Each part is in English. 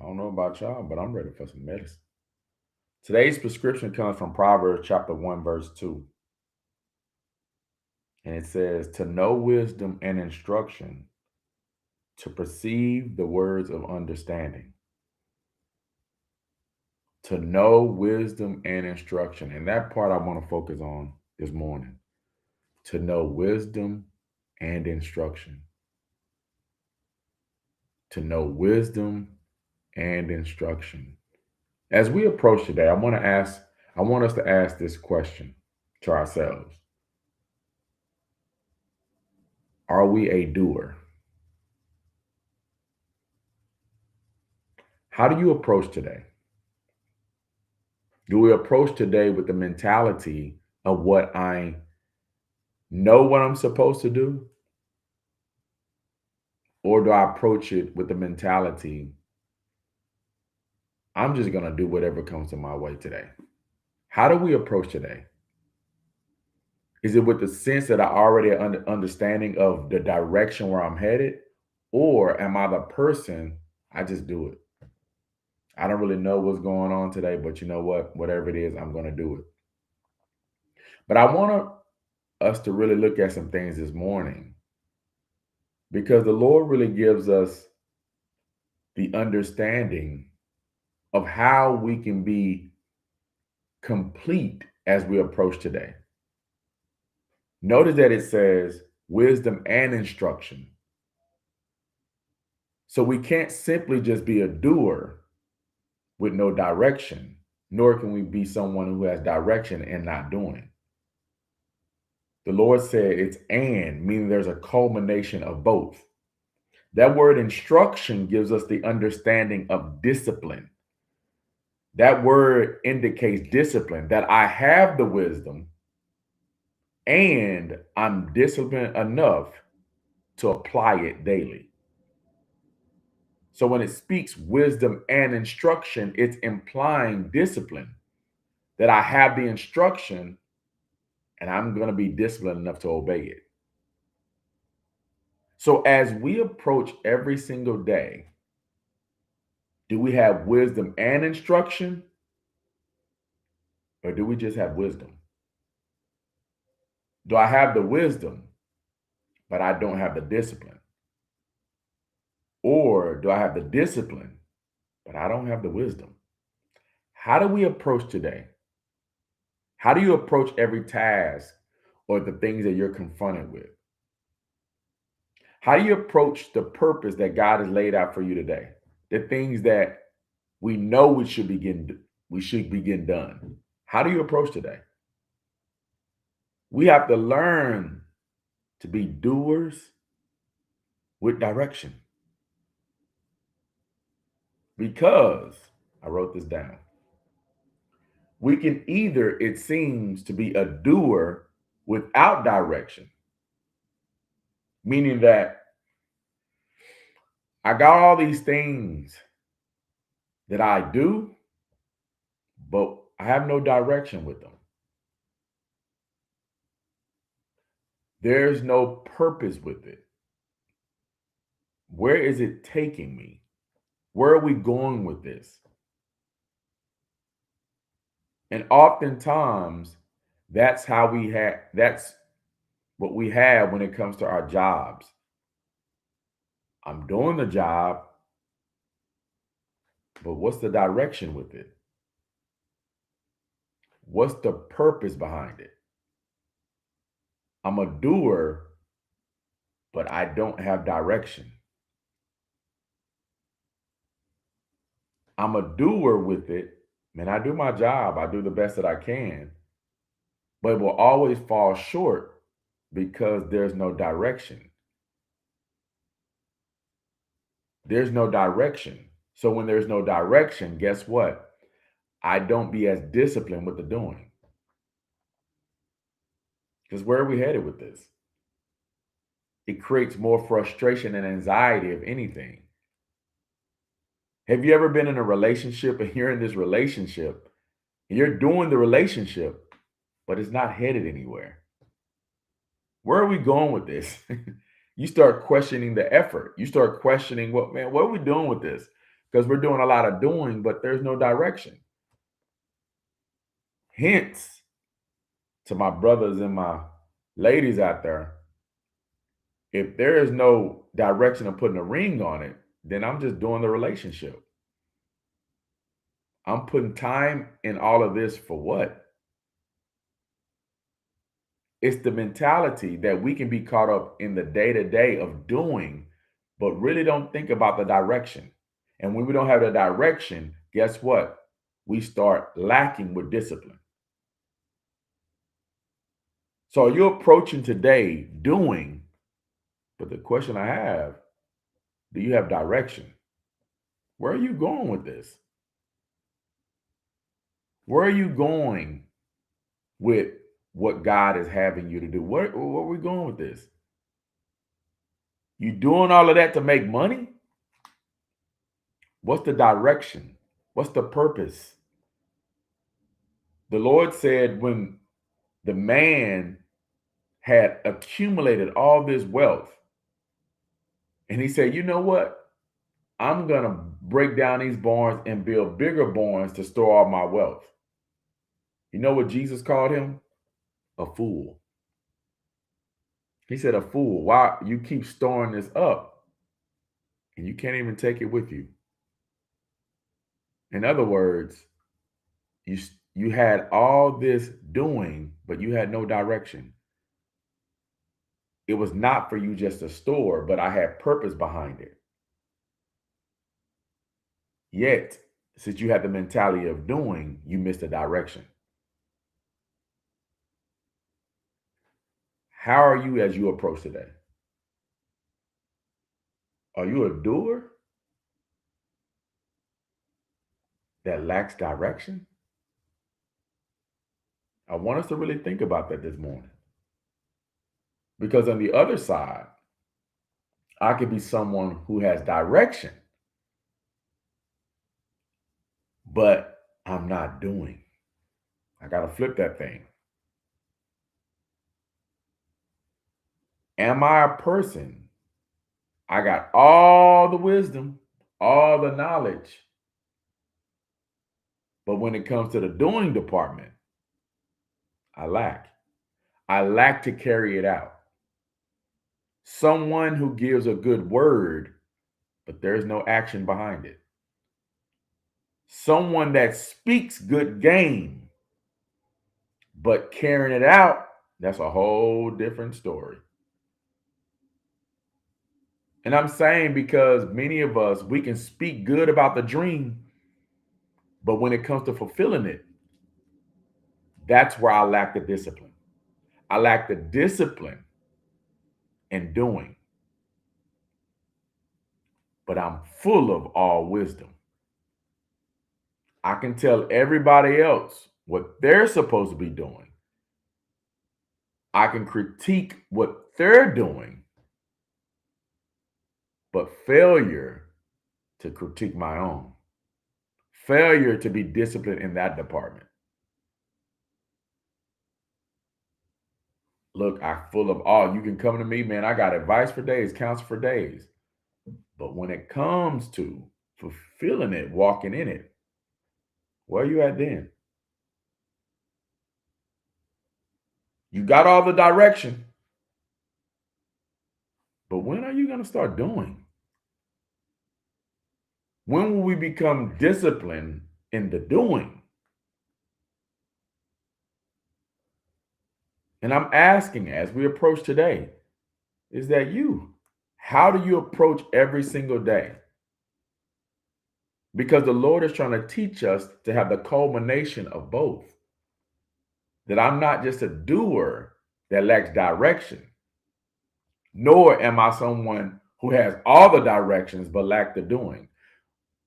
don't know about y'all, but I'm ready for some medicine. Today's prescription comes from Proverbs chapter 1, verse 2. And it says, to know wisdom and instruction, to perceive the words of understanding. To know wisdom and instruction. And that part I want to focus on this morning. To know wisdom and instruction. To know wisdom and instruction. As we approach today, I want us to ask this question to ourselves. Are we a doer? How do you approach today? Do we approach today with the mentality of what I know what I'm supposed to do? Or do I approach it with the mentality, I'm just going to do whatever comes to my way today? How do we approach today? Is it with the sense that I already understanding of the direction where I'm headed? Or am I the person, I just do it? I don't really know what's going on today, but you know what? Whatever it is, I'm going to do it. But I want us to really look at some things this morning because the Lord really gives us the understanding of how we can be complete as we approach today. Notice that it says wisdom and instruction. So we can't simply just be a doer with no direction, nor can we be someone who has direction and not doing. The Lord said it's and, meaning there's a culmination of both. That word instruction gives us the understanding of discipline. That word indicates discipline, that I have the wisdom and I'm disciplined enough to apply it daily. So when it speaks wisdom and instruction, it's implying discipline, that I have the instruction and I'm going to be disciplined enough to obey it. So as we approach every single day, do we have wisdom and instruction? Or do we just have wisdom? Do I have the wisdom, but I don't have the discipline? Or do I have the discipline, but I don't have the wisdom? How do we approach today? How do you approach every task or the things that you're confronted with? How do you approach the purpose that God has laid out for you today? The things that we know we should begin done. How do you approach today? We have to learn to be doers with direction. Because I wrote this down. We can either, it seems, to be a doer without direction, meaning that I got all these things that I do, but I have no direction with them. There's no purpose with it. Where is it taking me? Where are we going with this? And oftentimes, that's what we have when it comes to our jobs. I'm doing the job, but what's the direction with it? What's the purpose behind it? I'm a doer, but I don't have direction. I'm a doer with it. Man, I do my job. I do the best that I can, but it will always fall short because there's no direction. There's no direction. So when there's no direction, guess what? I don't be as disciplined with the doing. Because where are we headed with this? It creates more frustration and anxiety, if anything. Have you ever been in a relationship and you're in this relationship and you're doing the relationship, but it's not headed anywhere? Where are we going with this? You start questioning the effort. You start questioning what are we doing with this? because we're doing a lot of doing, but there's no direction. Hence, to my brothers and my ladies out there, if there is no direction of putting a ring on it, then I'm just doing the relationship. I'm putting time in all of this for what? It's the mentality that we can be caught up in the day to day of doing, but really don't think about the direction. And when we don't have the direction, guess what? We start lacking with discipline. So you're approaching today doing, but the question I have, do you have direction? Where are you going with this? Where are you going with what God is having you to do? Where are we going with this? You doing all of that to make money? What's the direction? What's the purpose? The Lord said when the man had accumulated all this wealth, and he said, you know what? I'm going to break down these barns and build bigger barns to store all my wealth. You know what Jesus called him? A fool. He said, a fool. Why you keep storing this up and you can't even take it with you? In other words, you you had all this doing, but you had no direction. It was not for you just to store, but I had purpose behind it. Yet, since you had the mentality of doing, you missed the direction. How are you as you approach today? Are you a doer that lacks direction? I want us to really think about that this morning. Because on the other side, I could be someone who has direction, but I'm not doing. I got to flip that thing. Am I a person? I got all the wisdom, all the knowledge, but when it comes to the doing department, I lack. I lack to carry it out. Someone who gives a good word, but there's no action behind it. Someone that speaks good game, but carrying it out, that's a whole different story. And I'm saying because many of us, we can speak good about the dream, but when it comes to fulfilling it, that's where I lack the discipline. I lack the discipline in doing, but I'm full of all wisdom. I can tell everybody else what they're supposed to be doing. I can critique what they're doing, but failure to critique my own. Failure to be disciplined in that department. Look, I'm full of all. You can come to me, man. I got advice for days, counsel for days. But when it comes to fulfilling it, walking in it, where are you at then? You got all the direction, but when are you going to start doing? When will we become disciplined in the doing? And I'm asking as we approach today, is that you? How do you approach every single day? Because the Lord is trying to teach us to have the culmination of both. That I'm not just a doer that lacks direction, nor am I someone who has all the directions but lack the doing.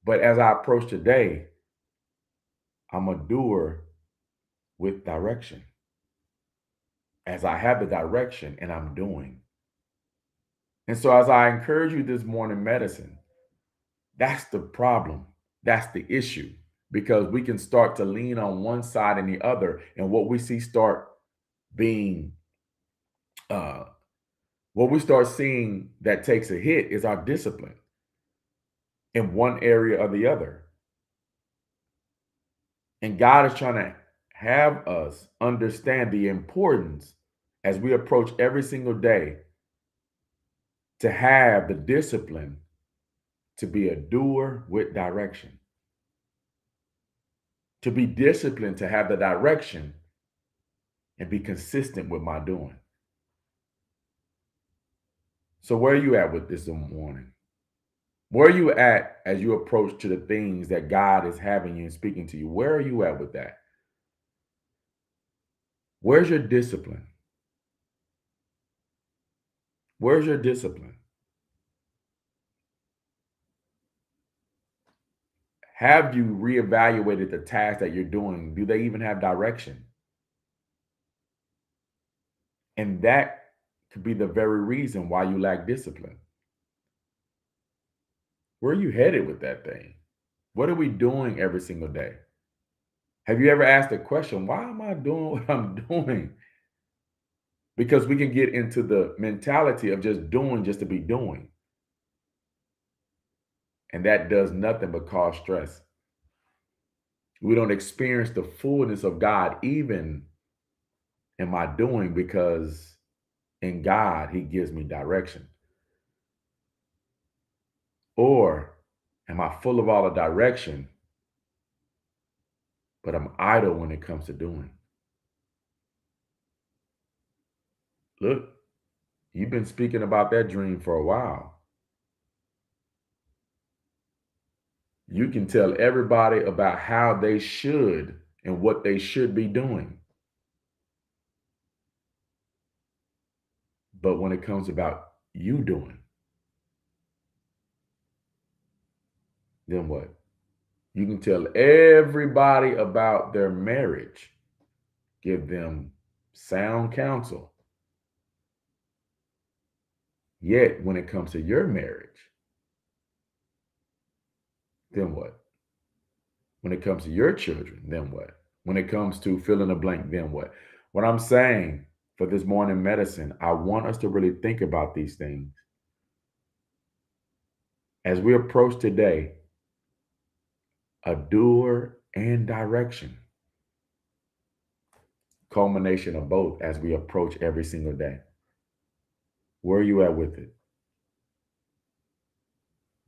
But as I approach today, I'm a doer with direction. As I have the direction and I'm doing. And so as I encourage you this morning, medicine, that's the problem. That's the issue. Because we can start to lean on one side and the other. And what we see start being, what we start seeing that takes a hit is our discipline. in one area or the other. And God is trying to have us understand the importance as we approach every single day to have the discipline to be a doer with direction, to be disciplined, to have the direction and be consistent with my doing. So where are you at with this morning? Where are you at as you approach to the things that God is having you and speaking to you? Where are you at with that? Where's your discipline? Where's your discipline? Have you reevaluated the tasks that you're doing? Do they even have direction? And that could be the very reason why you lack discipline. Where are you headed with that thing? What are we doing every single day? Have you ever asked the question, why am I doing what I'm doing? Because we can get into the mentality of just doing just to be doing. And that does nothing but cause stress. We don't experience the fullness of God even in my doing, because in God, He gives me direction. Or am I full of all the direction, but I'm idle when it comes to doing? Look, you've been speaking about that dream for a while. You can tell everybody about how they should and what they should be doing. But when it comes about you doing, then what? You can tell everybody about their marriage, give them sound counsel. Yet when it comes to your marriage, then what? When it comes to your children, then what? When it comes to fill in the blank, then what? What I'm saying for this morning medicine, I want us to really think about these things. As we approach today, a doer and direction, culmination of both as we approach every single day. Where are you at with it?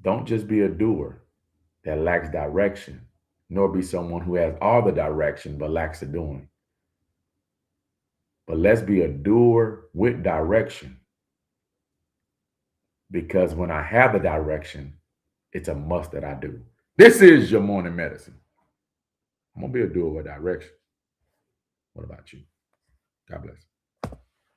Don't just be a doer that lacks direction, nor be someone who has all the direction but lacks the doing. But let's be a doer with direction, because when I have the direction, it's a must that I do. This is your morning medicine. I'm going to be a doer with direction. What about you? God bless.